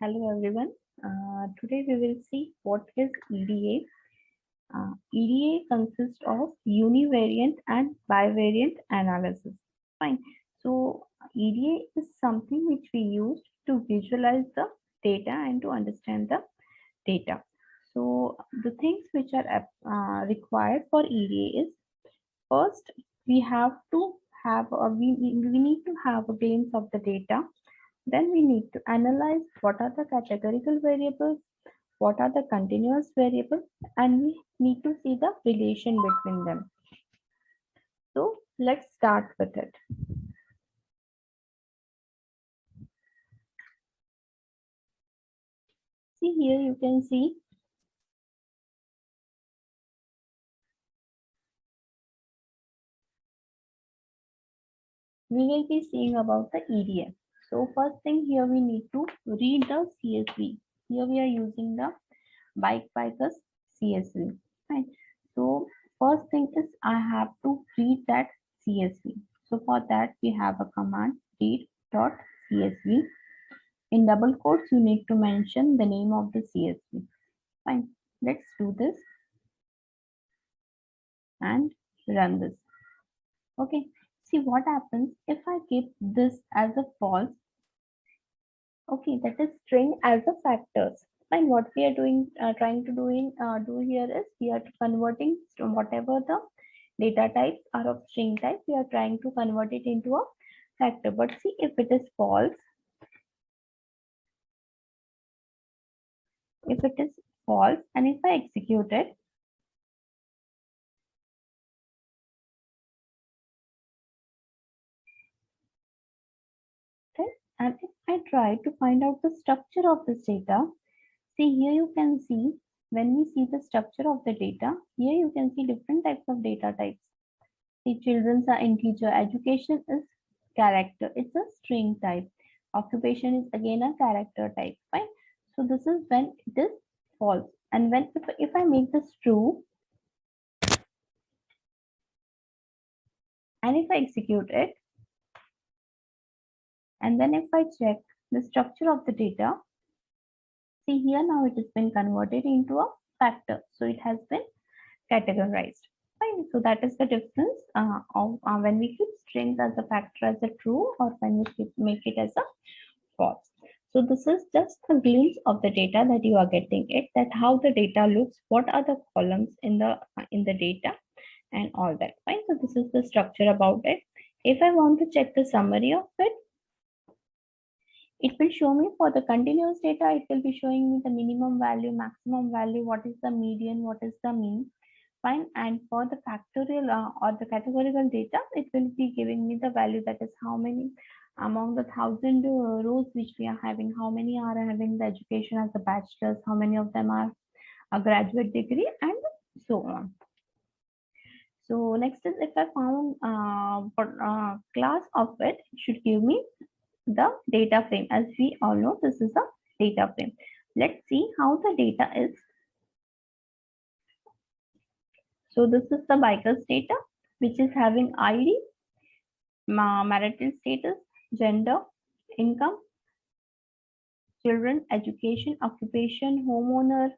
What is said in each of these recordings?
Hello everyone. Today we will see what is EDA. EDA consists of univariant and bivariant analysis. Fine. So EDA is something which we use to visualize the data and to understand the data. So the things which are required for EDA is first we have to have we need to have a glimpse of the data. Then we need to analyze what are the categorical variables, what are the continuous variables, and we need to see the relation between them. So let's start with it. See here you can see we will be seeing about the EDF. So first thing here we need to read the CSV. Here we are using the BikePiker's CSV. Right. So first thing is I have to read that CSV. So for that we have a command read.csv. In double quotes you need to mention the name of the CSV. Fine. Let's do this and run this. Okay. See what happens if I give this as a false. Okay, that is string as a factors. And what we are doing, trying to do here is we are converting whatever the data types are of string type. We are trying to convert it into a factor. But see if it is false. If it is false, and if I execute it, okay, and if I try to find out the structure of this data, see here you can see when we see the structure of the data, here you can see different types of data types. The children's are integer, education is character, it's a string type. Occupation is again a character type, fine. So this is when it is false. And when if I make this true, and if I execute it, and then if I check the structure of the data, see here now it has been converted into a factor. So it has been categorized. Fine. So that is the difference of when we keep strings as a factor as a true, or when we make it as a false. So this is just a glimpse of the data that you are getting it, that how the data looks, what are the columns in the data, and all that. Fine. So this is the structure about it. If I want to check the summary of it, it will show me for the continuous data, it will be showing me the minimum value, maximum value, what is the median, what is the mean. Fine. And for the factorial or the categorical data, it will be giving me the value, that is how many among the 1,000 rows which we are having, how many are having the education as a bachelor's, how many of them are a graduate degree, and so on. So next is if I found class of it, it should give me the data frame. As we all know, this is a data frame. Let's see how the data is. So this is the biker's data, which is having ID, marital status, gender, income, children, education, occupation, homeowner,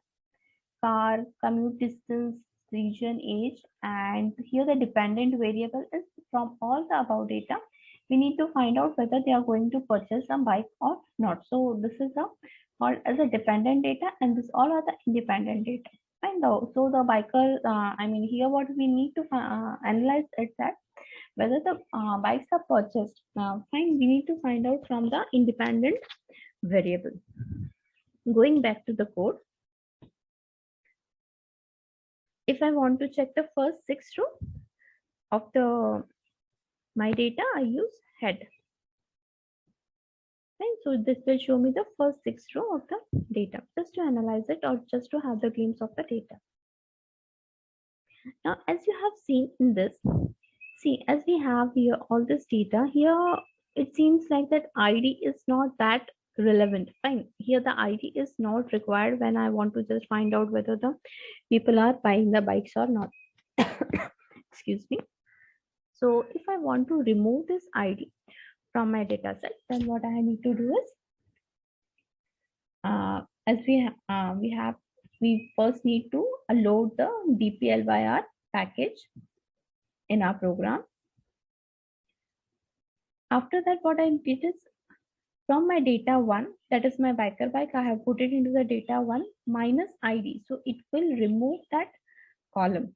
car, commute distance, region, age, and here the dependent variable is from all the above data. We need to find out whether they are going to purchase a bike or not. So this is called as a dependent data, and this all are the independent data. And so the biker, I mean here what we need to analyze is that whether the bikes are purchased. Fine, we need to find out from the independent variable. Going back to the code, if I want to check the first 6 row of the my data, I use head. And so this will show me the first 6 row of the data, just to analyze it or just to have the glimpse of the data. Now, as you have seen in this, see, as we have here all this data here, it seems like that ID is not that relevant. Fine, here the ID is not required when I want to just find out whether the people are buying the bikes or not. Excuse me. So if I want to remove this ID from my data set, then what I need to do is as we first need to load the dplyr package in our program. After that, what I did is from my data one, that is my biker bike, I have put it into the data one minus ID. So it will remove that column.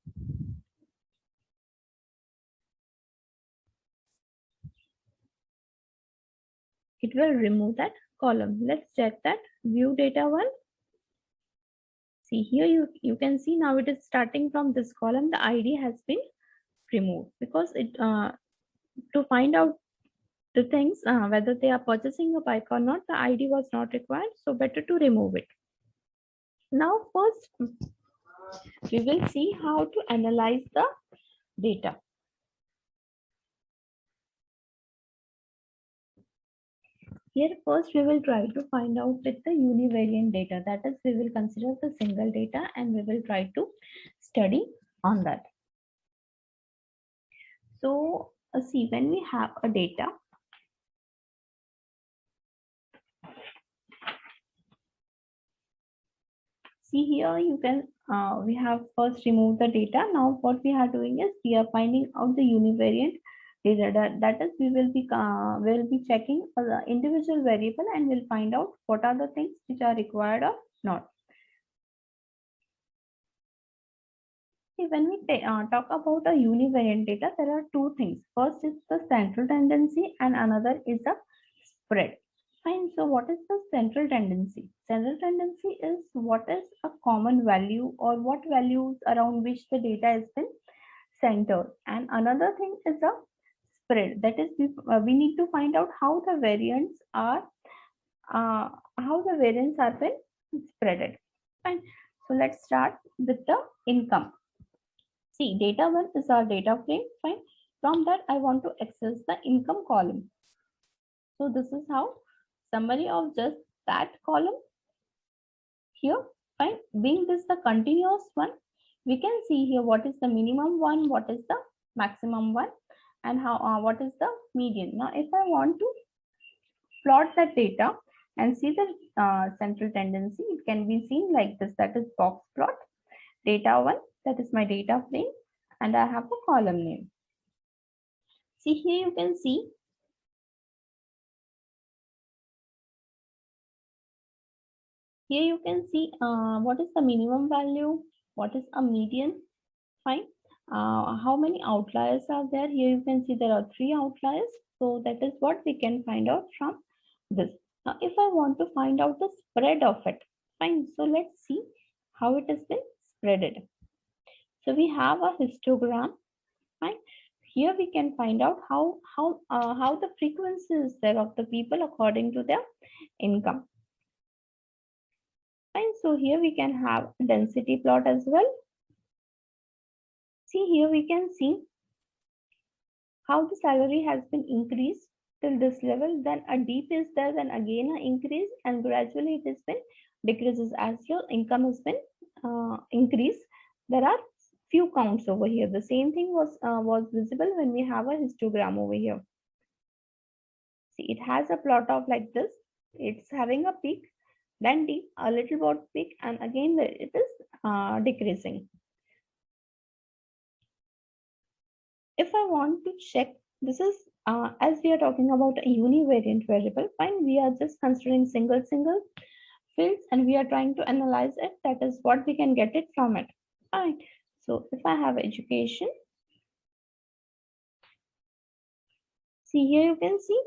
It will remove that column. Let's check that. View data one. See here, you can see now it is starting from this column. The ID has been removed because it to find out the things whether they are purchasing a bike or not, the ID was not required. So better to remove it. Now first we will see how to analyze the data. Here first we will try to find out with the univariate data, that is we will consider the single data and we will try to study on that. So see, when we have a data, see here you can we have first removed the data. Now what we are doing is we are finding out the univariate data, that is we will be checking the individual variable and we'll find out what are the things which are required or not. See, when we talk about a univariate data, there are two things. First is the central tendency and another is the spread. Fine. So what is the central tendency? Central tendency is what is a common value or what values around which the data has been centered. And another thing is a spread. That is, we need to find out how the variants are been spreaded. Fine. So let's start with the income. See, data one is our data frame. Fine. From that, I want to access the income column. So this is how summary of just that column. Here, fine. Being this the continuous one, we can see here what is the minimum one, what is the maximum one, and how what is the median. Now, if I want to plot that data and see the central tendency, it can be seen like this. That is box plot. Data one, that is my data frame, and I have a column name. See here, you can see here you can see what is the minimum value, what is a median, fine. How many outliers are there? Here you can see there are 3 outliers. So that is what we can find out from this. Now, if I want to find out the spread of it, fine. So let's see how it has been spreaded. So we have a histogram, fine. Here we can find out how the frequency is there of the people according to their income. Fine. So here we can have a density plot as well. See here we can see how the salary has been increased till this level, then a dip is there, then again an increase, and gradually it has been decreases as your income has been increased. There are few counts over here. The same thing was visible when we have a histogram over here. See, it has a plot of like this. It's having a peak, then dip, a little bit peak, and again it is decreasing. If I want to check, this is as we are talking about a univariate variable, fine, we are just considering single fields and we are trying to analyze it. That is what we can get it from it. Fine. So if I have education, see here you can see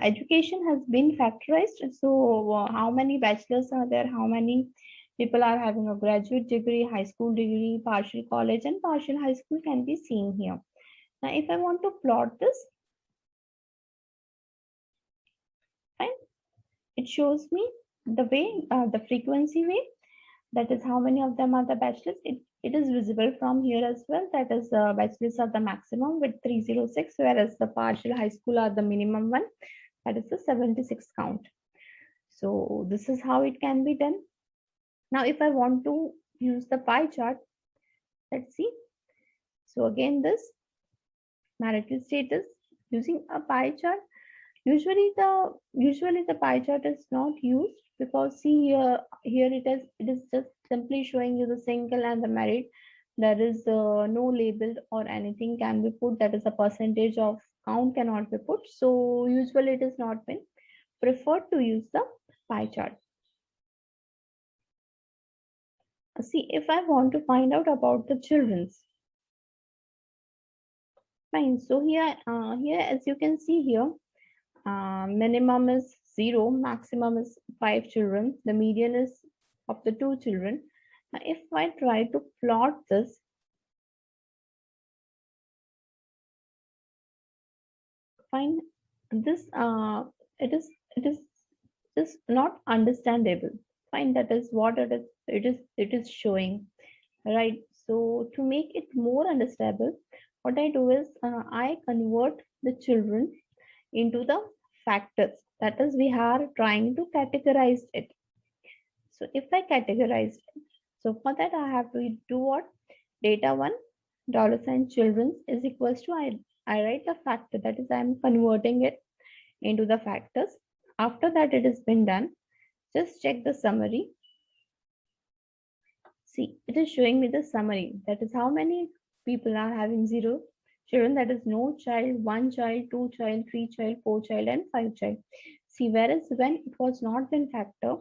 education has been factorized. So how many bachelors are there? How many people are having a graduate degree, high school degree, partial college, and partial high school can be seen here. Now, if I want to plot this, fine, it shows me the way, the frequency way, that is how many of them are the bachelors. It is visible from here as well. That is bachelors are the maximum with 306, whereas the partial high school are the minimum one. That is the 76 count. So this is how it can be done. Now, if I want to use the pie chart, let's see. So again, this marital status using a pie chart. Usually the pie chart is not used, because see here it is just simply showing you the single and the merit. There is no labeled or anything can be put, that is a percentage of count cannot be put. So usually it is not been preferred to use the pie chart. See, if I want to find out about the children's, fine. So here as you can see here, minimum is 0, maximum is 5 children, the median is of the 2 children. Now, if I try to plot this, fine, this it is just not understandable. Fine, that is what it is showing, right? So to make it more understandable, what I do is I convert the children into the factors. That is, we are trying to categorize it. So if I categorize it, so for that I have to do what? Data one, $ children is equals to I write the factor, that is I am converting it into the factors. After that it has been done, just check the summary. See, it is showing me the summary. That is how many people are having 0 children. That is no child, 1 child, 2 child, 3 child, 4 child, and 5 child. See, whereas when it was not been factor,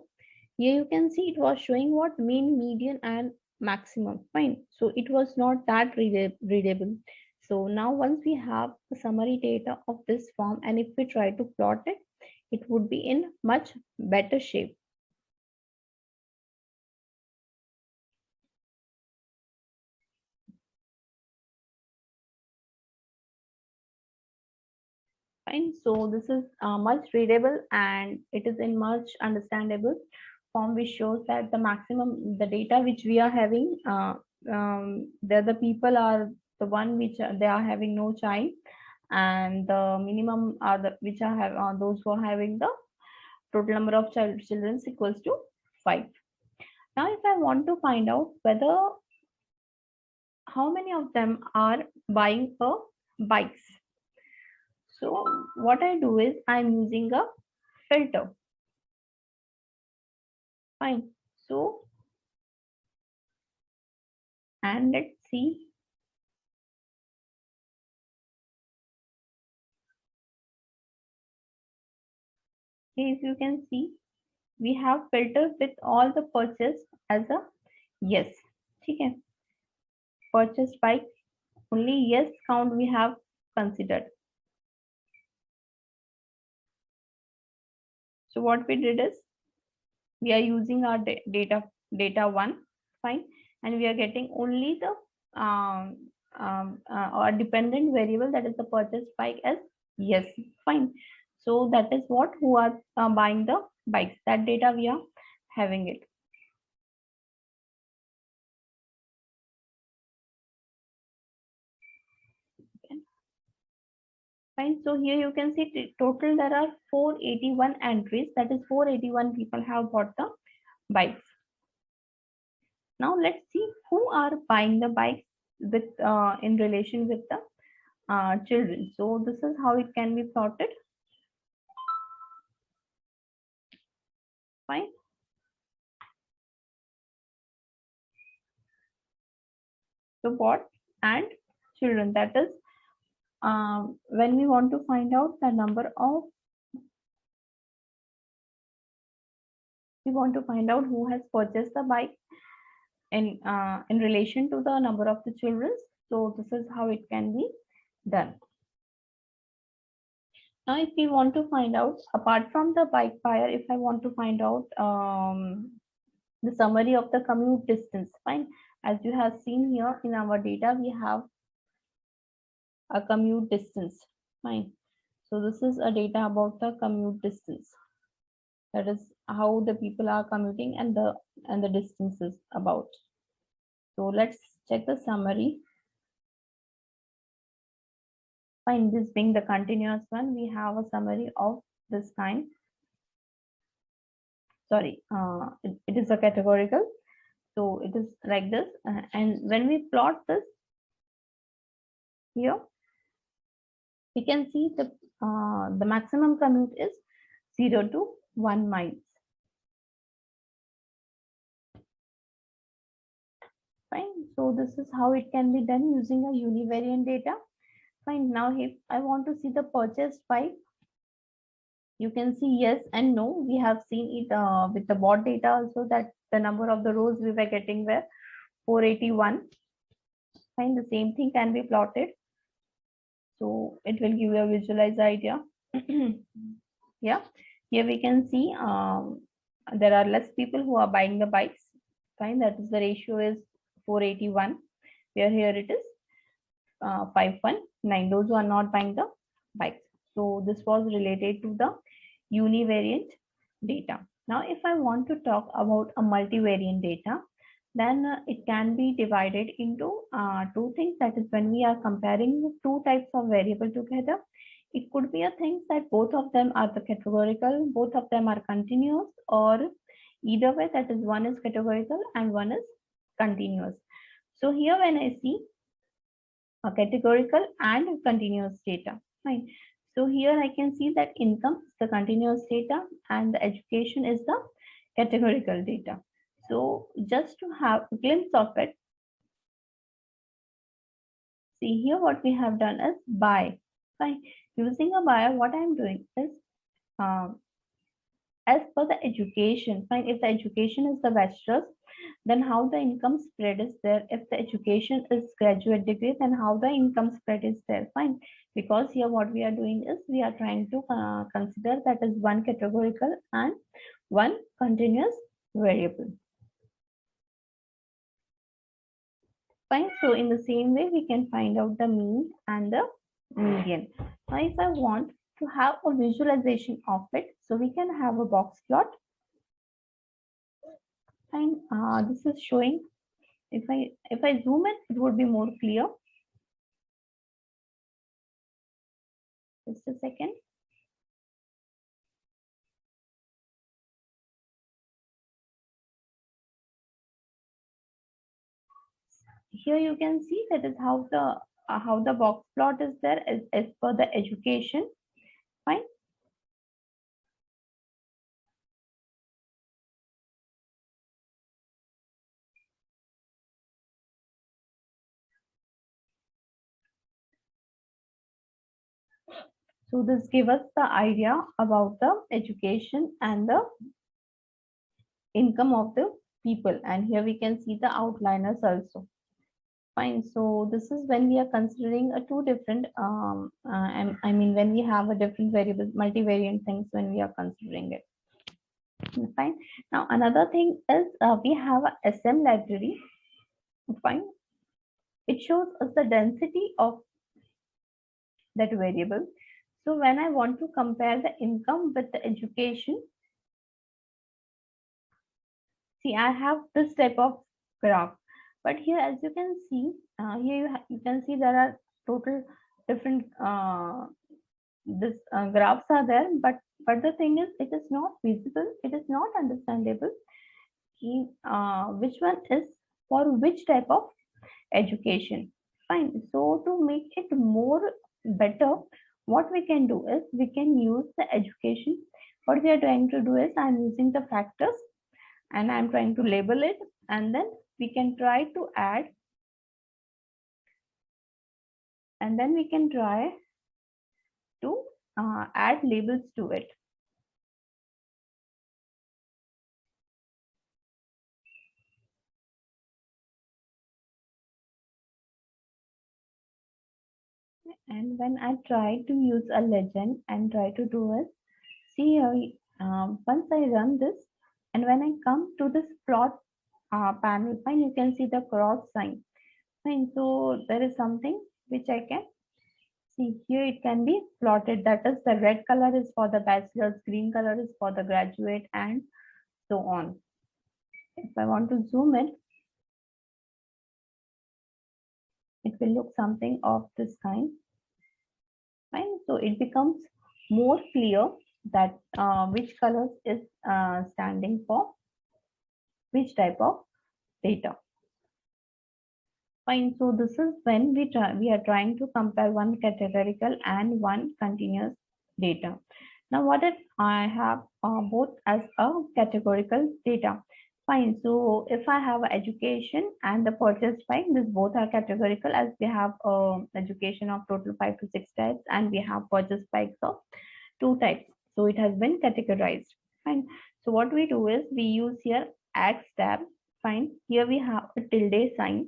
here you can see it was showing what? Mean, median, and maximum. Fine. So it was not that readable. So now once we have the summary data of this form, and if we try to plot it, it would be in much better shape. Fine. So this is much readable and it is in much understandable form, which shows that the maximum, the data which we are having, the people are the one which they are having no child, and the minimum are the which are have those who are having the total number of children equals to 5. Now, if I want to find out whether how many of them are buying a bikes, so what I do is I'm using a filter. Fine. So, and let's see. Here, if you can see, we have filtered with all the purchase as a yes. Okay. Purchase bike, only yes count we have considered. So what we did is we are using our data one, fine, and we are getting only the our dependent variable, that is the purchase bike, as yes, fine. So that is what who are buying the bikes, that data we are having it. Okay. Fine. So here you can see total there are 481 entries, that is 481 people have bought the bikes. Now let's see who are buying the bikes with in relation with the children. So this is how it can be plotted. Fine. So what? And children, that is when we want to find out the number of, we want to find out who has purchased the bike in relation to the number of the children. So this is how it can be done. Now, if we want to find out, apart from the bike buyer, if I want to find out the summary of the commute distance, fine. As you have seen here in our data, we have a commute distance, fine. So this is a data about the commute distance. That is how the people are commuting and the distances about. So let's check the summary. Fine, this being the continuous one, we have a summary of this kind. Sorry, it is a categorical. So it is like this. And when we plot this here, we can see the maximum commute is 0 to 1 miles. Fine. So this is how it can be done using a univariate data. Fine. Now if I want to see the purchased pipe, you can see yes and no. We have seen it with the bought data also, that the number of the rows we were getting were 481. Fine. The same thing can be plotted. So it will give you a visualized idea. Yeah. Here we can see there are less people who are buying the bikes. Fine. That is, the ratio is 481. Where here it is 519. Those who are not buying the bikes. So this was related to the univariate data. Now, if I want to talk about a multivariate data, then it can be divided into two things. That is, when we are comparing two types of variable together, it could be a thing that both of them are the categorical, both of them are continuous, or either way, that is, one is categorical and one is continuous. So here when I see a categorical and continuous data, fine. So here I can see that income is the continuous data and the education is the categorical data. So just to have a glimpse of it, see here what we have done is by, fine. Using a by, what I'm doing is as per the education, fine. If the education is the bachelor's, then how the income spread is there. If the education is graduate degree, then how the income spread is there, fine. Because here what we are doing is we are trying to consider that is one categorical and one continuous variable. Fine. So in the same way, we can find out the mean and the median. Now, if I want to have a visualization of it, so we can have a box plot. And this is showing, if I zoom in, it would be more clear. Just a second. Here you can see that is how the box plot is there as per the education. Fine. So this gives us the idea about the education and the income of the people. And here we can see the outliners also. Fine. So this is when we are considering a two different, I mean, when we have a different variable, multivariate things when we are considering it. Fine. Now another thing is we have a SM library. Fine. It shows us the density of that variable. So when I want to compare the income with the education, see, I have this type of graph. But here, as you can see, here you can see there are total different graphs are there. But the thing is, it is not visible. It is not understandable. Which one is for which type of education? Fine. So to make it more better, what we can do is we can use the education. What we are trying to do is I'm using the factors and I'm trying to label it, and then we can try to add, and then we can try to add labels to it. And when I try to use a legend and try to do it, see here, once I run this, and when I come to this plot panel, fine, you can see the cross sign. Fine, so there is something which I can see here. It can be plotted. That is, the red color is for the bachelor's, green color is for the graduate, and so on. If I want to zoom in, it will look something of this kind. Fine. So it becomes more clear that which colors is standing for which type of data. Fine. So this is when we are trying to compare one categorical and one continuous data. Now what if I have both as a categorical data? Fine. So if I have education and the purchase bike, these both are categorical, as we have education of total 5 to 6 types, and we have purchase bikes of 2 types. So it has been categorized. Fine. So what we do is we use here X tab. Fine. Here we have a tilde sign.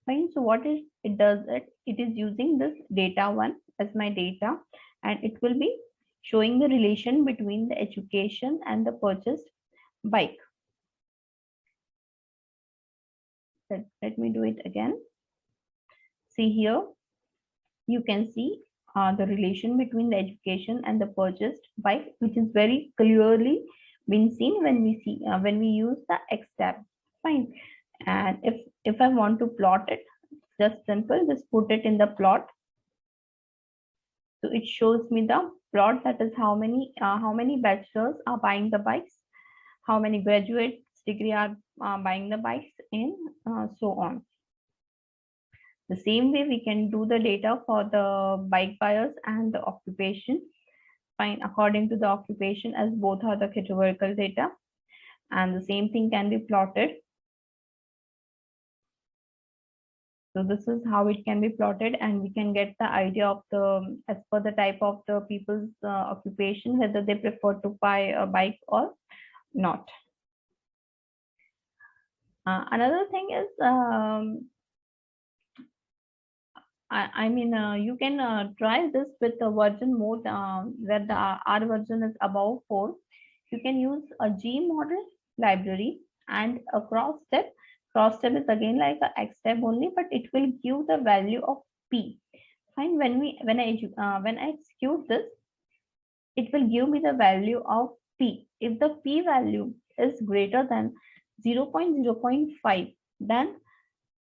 Fine. So what it does, it is using this data one as my data, and it will be showing the relation between the education and the purchased bike. Let me do it again. See here, you can see the relation between the education and the purchased bike, which is very clearly been seen when we see when we use the X tab. Fine. And if I want to plot it, just simple, just put it in the plot. So it shows me the plot, that is how many bachelors are buying the bikes, how many graduates degree are buying the bikes, and so on. The same way we can do the data for the bike buyers and the occupation. Fine, according to the occupation, as both are the categorical data, and the same thing can be plotted. So this is how it can be plotted, and we can get the idea of the, as per the type of the people's occupation, whether they prefer to buy a bike or not. Another thing is, I mean, you can try this with the version mode, where the R version is above 4. You can use a G model library and a cross step. Cross step is again like a X step only, but it will give the value of P. Fine. When I execute this, it will give me the value of P. If the P value is greater than 0.0.5, then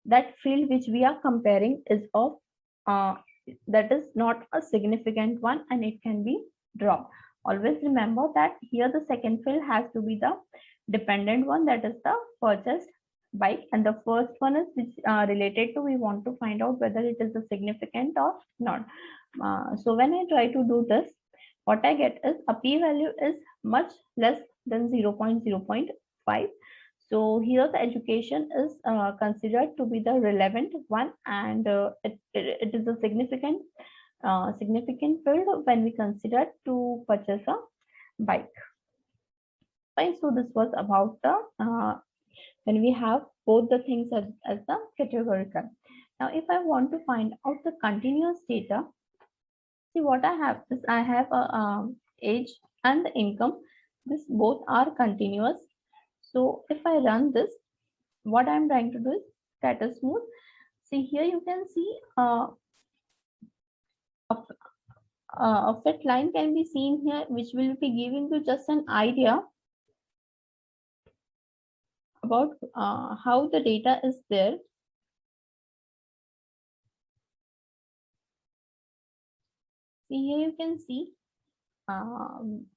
that field which we are comparing is of that is not a significant one, and it can be dropped. Always remember that here the second field has to be the dependent one, that is the purchased bike, and the first one is which related to, we want to find out whether it is a significant or not. So when I try to do this, what I get is a p value is much less than 0.0.5. So here the education is considered to be the relevant one, and it is a significant field when we consider to purchase a bike. Fine. So this was about the when we have both the things as the categorical. Now, if I want to find out the continuous data, see what I have is I have a age and the income. This both are continuous. So if I run this, what I'm trying to do is scatter smooth. See here, you can see a fit line can be seen here, which will be giving you just an idea about how the data is there. See here, you can see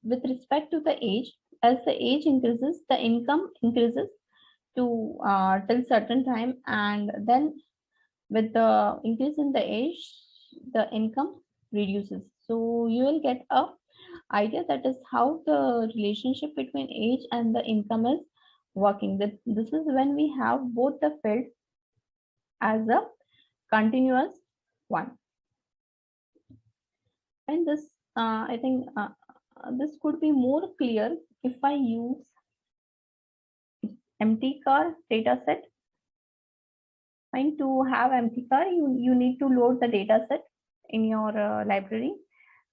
with respect to the age, as the age increases, the income increases to till certain time, and then with the increase in the age, the income reduces. So you will get a idea, that is how the relationship between age and the income is working. This is when we have both the field as a continuous one. And this, I think this could be more clear if I use empty car data set. And to have empty car, you need to load the data set in your library,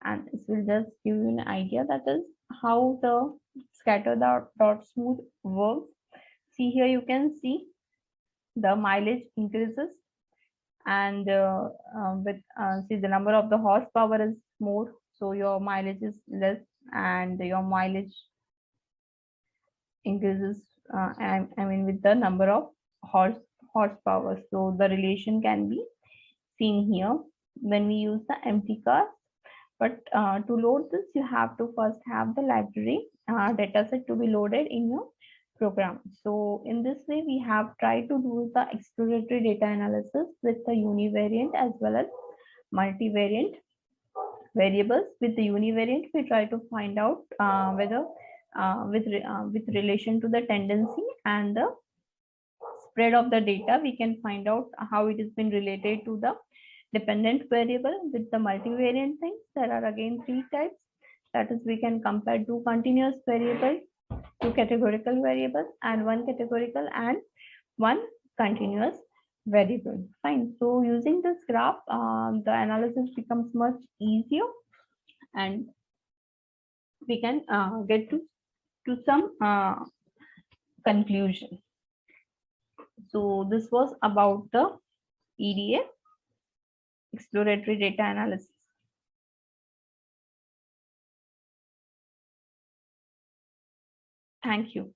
and this will just give you an idea, that is how the scatter dot smooth works. See here, you can see the mileage increases, and see the number of the horsepower is more, so your mileage is less, and your mileage increases I mean with the number of horsepower. So the relation can be seen here when we use the empty car. But to load this, you have to first have the library dataset to be loaded in your program. So in this way, we have tried to do the exploratory data analysis with the univariate as well as multivariate variables. With the univariate, we try to find out whether with relation to the tendency and the spread of the data, we can find out how it has been related to the dependent variable. With the multivariate things, there are again 3 types. That is, we can compare 2 continuous variables, 2 categorical variables, and 1 categorical and 1 continuous variable. Fine. So using this graph, the analysis becomes much easier, and we can get to some conclusion. So this was about the EDA, exploratory data analysis. Thank you.